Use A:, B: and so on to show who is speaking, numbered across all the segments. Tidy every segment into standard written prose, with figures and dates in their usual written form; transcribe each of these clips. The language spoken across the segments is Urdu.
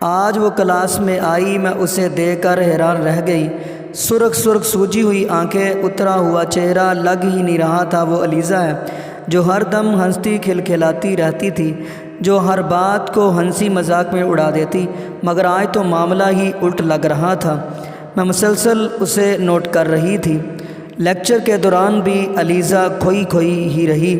A: آج وہ کلاس میں آئی، میں اسے دیکھ کر حیران رہ گئی۔ سرخ سرخ سوجی ہوئی آنکھیں، اترا ہوا چہرہ، لگ ہی نہیں رہا تھا وہ علیزہ ہے جو ہر دم ہنستی کھلکھلاتی رہتی تھی، جو ہر بات کو ہنسی مذاق میں اڑا دیتی، مگر آج تو معاملہ ہی الٹ لگ رہا تھا۔ میں مسلسل اسے نوٹ کر رہی تھی۔ لیکچر کے دوران بھی علیزہ کھوئی کھوئی ہی رہی۔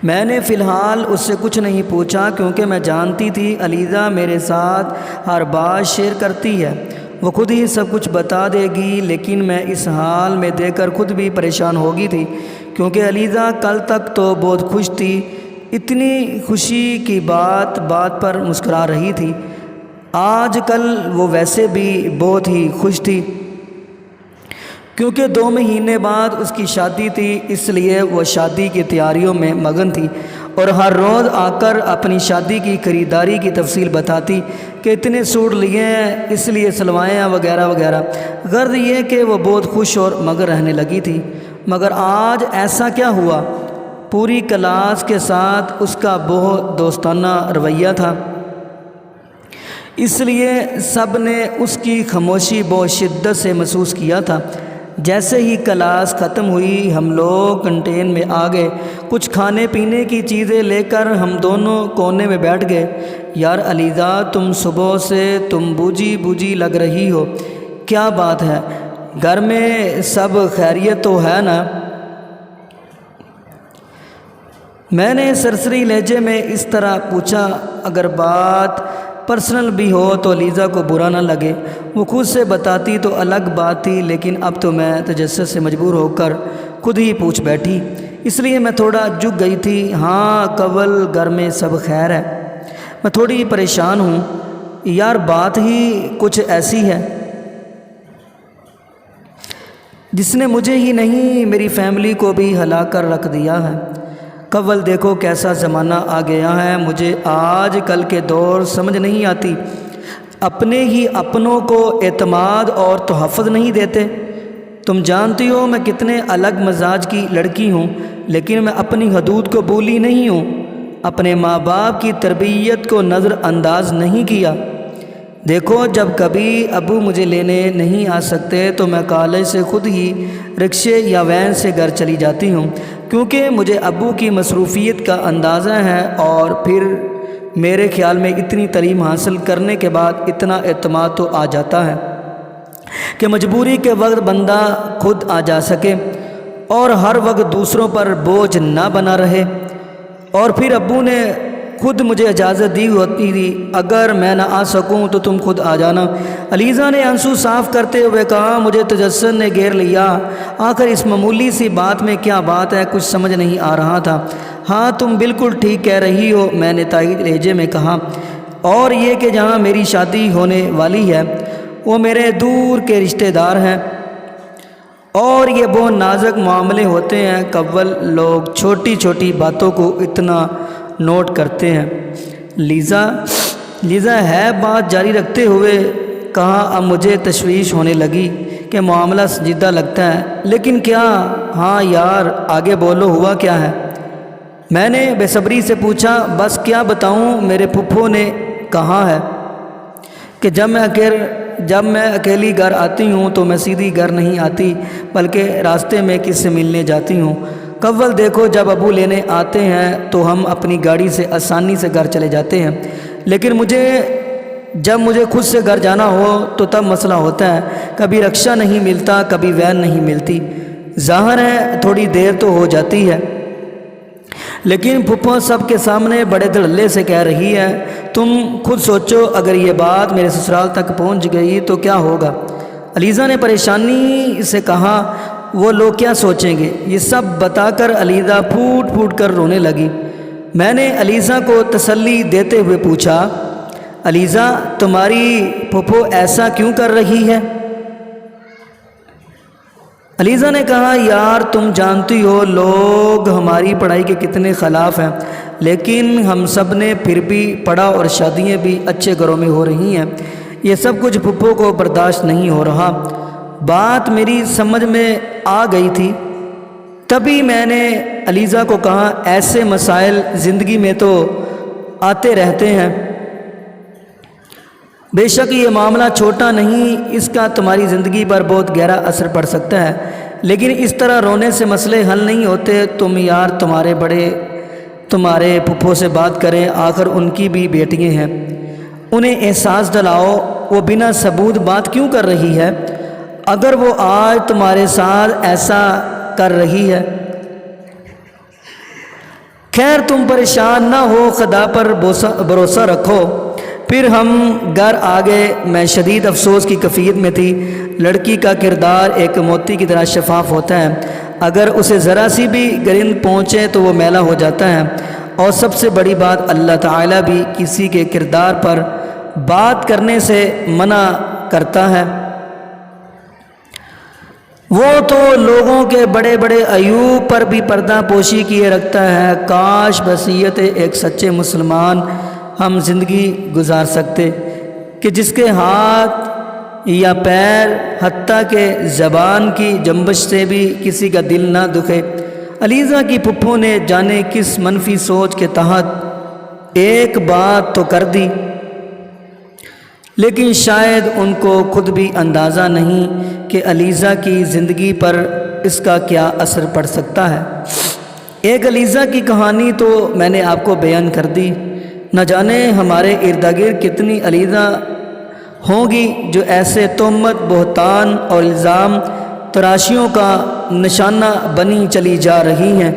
A: میں نے فی الحال اس سے کچھ نہیں پوچھا، کیونکہ میں جانتی تھی علیزہ میرے ساتھ ہر بات شیئر کرتی ہے، وہ خود ہی سب کچھ بتا دے گی۔ لیکن میں اس حال میں دیکھ کر خود بھی پریشان ہو گئی تھی، کیونکہ علیزہ کل تک تو بہت خوش تھی، اتنی خوشی کی بات بات پر مسکرا رہی تھی۔ آج کل وہ ویسے بھی بہت ہی خوش تھی، کیونکہ 2 مہینے بعد اس کی شادی تھی، اس لیے وہ شادی کی تیاریوں میں مگن تھی اور ہر روز آ کر اپنی شادی کی خریداری کی تفصیل بتاتی کہ اتنے سوٹ لیے ہیں، اس لیے سلوائیں وغیرہ وغیرہ۔ غرض یہ کہ وہ بہت خوش اور مگن رہنے لگی تھی۔ مگر آج ایسا کیا ہوا؟ پوری کلاس کے ساتھ اس کا بہت دوستانہ رویہ تھا، اس لیے سب نے اس کی خاموشی بہت شدت سے محسوس کیا تھا۔ جیسے ہی کلاس ختم ہوئی، ہم لوگ کنٹین میں آ گئے۔ کچھ کھانے پینے کی چیزیں لے کر ہم دونوں کونے میں بیٹھ گئے۔ یار علیزہ، تم صبح سے تم بوجھی بوجھی لگ رہی ہو، کیا بات ہے؟ گھر میں سب خیریت تو ہے نا؟ میں نے سرسری لہجے میں اس طرح پوچھا۔ اگر بات پرسنل بھی ہو تو علیزہ کو برا نہ لگے، وہ خود سے بتاتی تو الگ بات تھی، لیکن اب تو میں تجسس سے مجبور ہو کر خود ہی پوچھ بیٹھی، اس لیے میں تھوڑا جھک گئی تھی۔ ہاں کول، گھر میں سب خیر ہے، میں تھوڑی پریشان ہوں یار، بات ہی کچھ ایسی ہے جس نے مجھے ہی نہیں میری فیملی کو بھی ہلا کر رکھ دیا ہے۔ کول دیکھو کیسا زمانہ آ گیا ہے، مجھے آج کل کے دور سمجھ نہیں آتی، اپنے ہی اپنوں کو اعتماد اور تحفظ نہیں دیتے۔ تم جانتی ہو میں کتنے الگ مزاج کی لڑکی ہوں، لیکن میں اپنی حدود کو بھولی نہیں ہوں، اپنے ماں باپ کی تربیت کو نظر انداز نہیں کیا۔ دیکھو جب کبھی ابو مجھے لینے نہیں آ سکتے تو میں کالج سے خود ہی رکشے یا وین سے گھر چلی جاتی ہوں، کیونکہ مجھے ابو کی مصروفیت کا اندازہ ہے، اور پھر میرے خیال میں اتنی تعلیم حاصل کرنے کے بعد اتنا اعتماد تو آ جاتا ہے کہ مجبوری کے وقت بندہ خود آ جا سکے اور ہر وقت دوسروں پر بوجھ نہ بنا رہے۔ اور پھر ابو نے خود مجھے اجازت دی ہوتی تھی، اگر میں نہ آ سکوں تو تم خود آ جانا۔ علیزہ نے آنسو صاف کرتے ہوئے کہا۔ مجھے تجسس نے گھیر لیا، آخر اس معمولی سی بات میں کیا بات ہے، کچھ سمجھ نہیں آ رہا تھا۔ ہاں تم بالکل ٹھیک کہہ رہی ہو، میں نے تائید لہجے میں کہا، اور یہ کہ جہاں میری شادی ہونے والی ہے وہ میرے دور کے رشتہ دار ہیں، اور یہ بہت نازک معاملے ہوتے ہیں۔ کول، لوگ چھوٹی چھوٹی باتوں کو اتنا نوٹ کرتے ہیں۔ لیزا ہے بات جاری رکھتے ہوئے کہا۔ اب مجھے تشویش ہونے لگی کہ معاملہ سنجیدہ لگتا ہے، لیکن کیا؟ ہاں یار آگے بولو، ہوا کیا ہے؟ میں نے بے صبری سے پوچھا۔ بس کیا بتاؤں، میرے پھپھو نے کہا ہے کہ جب میں اکیلی گھر آتی ہوں تو میں سیدھی گھر نہیں آتی، بلکہ راستے میں کس سے ملنے جاتی ہوں۔ کول دیکھو، جب ابو لینے آتے ہیں تو ہم اپنی گاڑی سے آسانی سے گھر چلے جاتے ہیں، لیکن جب مجھے خود سے گھر جانا ہو تو تب مسئلہ ہوتا ہے، کبھی رکشہ نہیں ملتا، کبھی وین نہیں ملتی۔ ظاہر ہے تھوڑی دیر تو ہو جاتی ہے، لیکن پھپھو سب کے سامنے بڑے دھڑلے سے کہہ رہی ہے۔ تم خود سوچو، اگر یہ بات میرے سسرال تک پہنچ گئی تو کیا ہوگا؟ علیزہ نے پریشانی سے کہا۔ وہ لوگ کیا سوچیں گے؟ یہ سب بتا کر علیزہ پھوٹ پھوٹ کر رونے لگی۔ میں نے علیزہ کو تسلی دیتے ہوئے پوچھا، علیزہ تمہاری پھپھو ایسا کیوں کر رہی ہے؟ علیزہ نے کہا، یار تم جانتی ہو لوگ ہماری پڑھائی کے کتنے خلاف ہیں، لیکن ہم سب نے پھر بھی پڑھا اور شادیاں بھی اچھے گھروں میں ہو رہی ہیں، یہ سب کچھ پھپھو کو برداشت نہیں ہو رہا۔ بات میری سمجھ میں آ گئی تھی، تبھی میں نے علیزہ کو کہا، ایسے مسائل زندگی میں تو آتے رہتے ہیں، بے شک یہ معاملہ چھوٹا نہیں، اس کا تمہاری زندگی پر بہت گہرا اثر پڑ سکتا ہے، لیکن اس طرح رونے سے مسئلے حل نہیں ہوتے۔ تم یار تمہارے بڑے تمہارے پھپھو سے بات کریں، آخر ان کی بھی بیٹیاں ہیں، انہیں احساس دلاؤ وہ بنا ثبوت بات کیوں کر رہی ہے۔ اگر وہ آج تمہارے ساتھ ایسا کر رہی ہے، خیر تم پریشان نہ ہو، خدا پر بھروسہ رکھو۔ پھر ہم گھر آ گئے، میں شدید افسوس کی کیفیت میں تھی۔ لڑکی کا کردار ایک موتی کی طرح شفاف ہوتا ہے، اگر اسے ذرا سی بھی گرند پہنچے تو وہ میلا ہو جاتا ہے، اور سب سے بڑی بات اللہ تعالیٰ بھی کسی کے کردار پر بات کرنے سے منع کرتا ہے۔ وہ تو لوگوں کے بڑے بڑے عیوب پر بھی پردہ پوشی کیے رکھتا ہے۔ کاش بصیرت ایک سچے مسلمان ہم زندگی گزار سکتے کہ جس کے ہاتھ یا پیر حتیٰ کہ زبان کی جنبش سے بھی کسی کا دل نہ دکھے۔ علیزہ کی پھپھو نے جانے کس منفی سوچ کے تحت ایک بات تو کر دی، لیکن شاید ان کو خود بھی اندازہ نہیں کہ علیزہ کی زندگی پر اس کا کیا اثر پڑ سکتا ہے۔ ایک علیزہ کی کہانی تو میں نے آپ کو بیان کر دی، نہ جانے ہمارے ارد گرد کتنی علیزہ ہوں گی جو ایسے تہمت، بہتان اور الزام تراشیوں کا نشانہ بنی چلی جا رہی ہیں۔